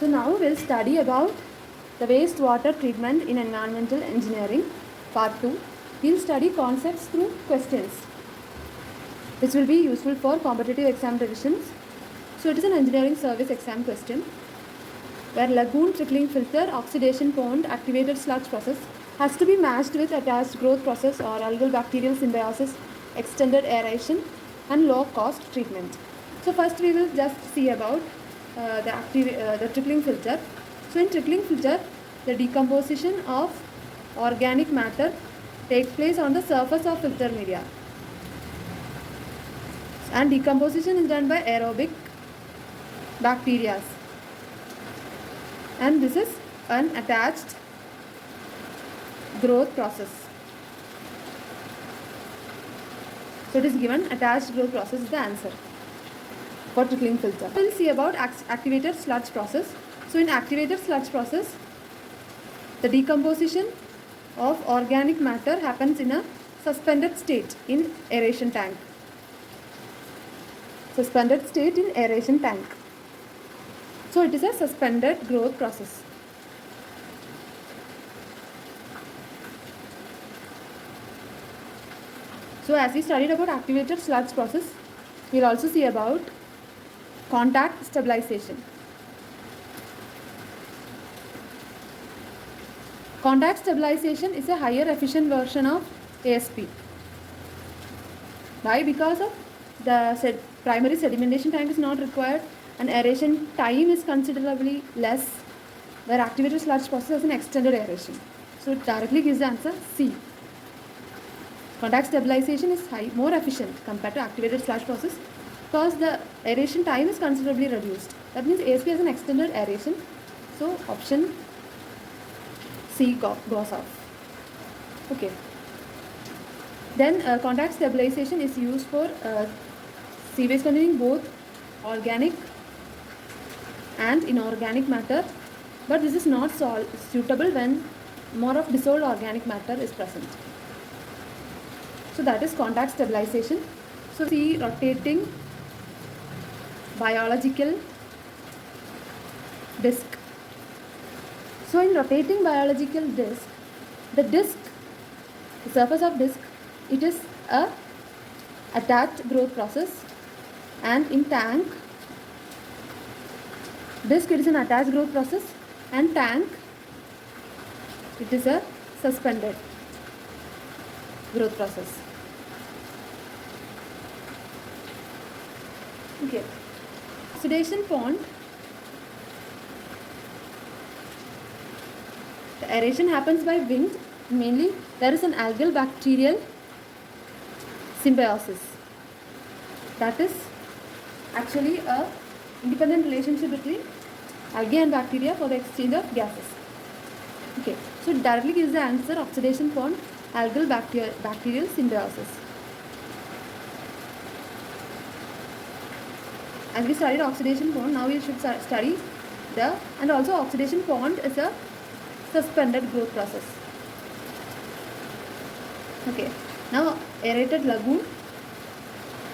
So now we'll study about the wastewater treatment in environmental engineering, part 2. We'll study concepts through questions, which will be useful for competitive exam revisions. So it is an engineering service exam question, where lagoon, trickling filter, oxidation pond, activated sludge process has to be matched with attached growth process or algal bacterial symbiosis, extended aeration and low cost treatment. So first we will just see about the trickling filter. So in trickling filter, the decomposition of organic matter takes place on the surface of filter media, and decomposition is done by aerobic bacteria, and this is an attached growth process. So it is given attached growth process is the answer for trickling filter. We will see about activated sludge process. So in activated sludge process, the decomposition of organic matter happens in a suspended state in aeration tank. Suspended state in aeration tank. So it is a suspended growth process. So as we studied about activated sludge process, we will also see about contact stabilization. Contact stabilization is a higher efficient version of ASP. Why? Because of the primary sedimentation tank is not required and aeration time is considerably less, where activated sludge process has an extended aeration. So it directly gives the answer C. Contact stabilization is more efficient compared to activated sludge process because the aeration time is considerably reduced. That means ASP has an extended aeration. So option C goes off. Okay. Then contact stabilization is used for sewage containing both organic and inorganic matter, but this is not suitable when more of dissolved organic matter is present. So that is contact stabilization. So see rotating biological disc. So in rotating biological disc, the surface of disc, it is a attached growth process, and in tank disc it is an attached growth process, and tank it is a suspended growth process. Okay. Oxidation pond, the aeration happens by wind. Mainly there is an algal bacterial symbiosis. That is actually a independent relationship between algae and bacteria for the exchange of gases. Okay, so it directly gives the answer oxidation pond, algal bacterial symbiosis. As we studied oxidation pond, now we should study and also oxidation pond is a suspended growth process. Okay, now aerated lagoon.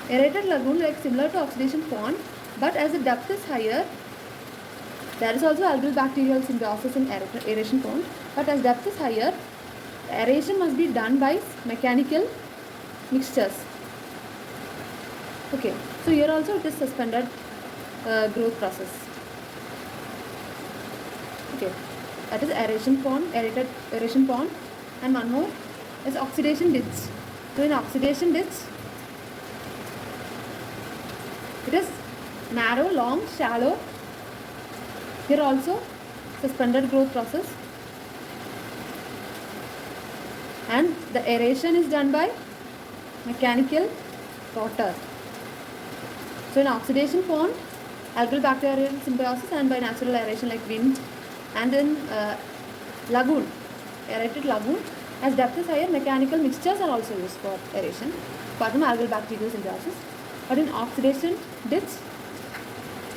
Aerated lagoon, like similar to oxidation pond, but as the depth is higher, there is also algal bacterial symbiosis in aeration pond, but as depth is higher, aeration must be done by mechanical mixtures. Okay, so here also it is suspended growth process. Okay, that is aeration pond, aerated aeration pond, and one more is oxidation ditch. So in oxidation ditch, it is narrow, long, shallow. Here also suspended growth process, and the aeration is done by mechanical rotor. So in oxidation pond, algal bacterial symbiosis and by natural aeration like wind, and in lagoon, aerated lagoon, as depth is higher, mechanical mixtures are also used for aeration apart from algal bacterial symbiosis. But in oxidation ditch,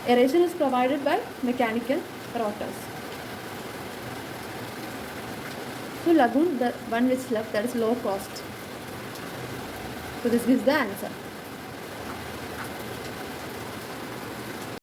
aeration is provided by mechanical rotors. So lagoon, the one which left, that is low cost. So this gives the answer.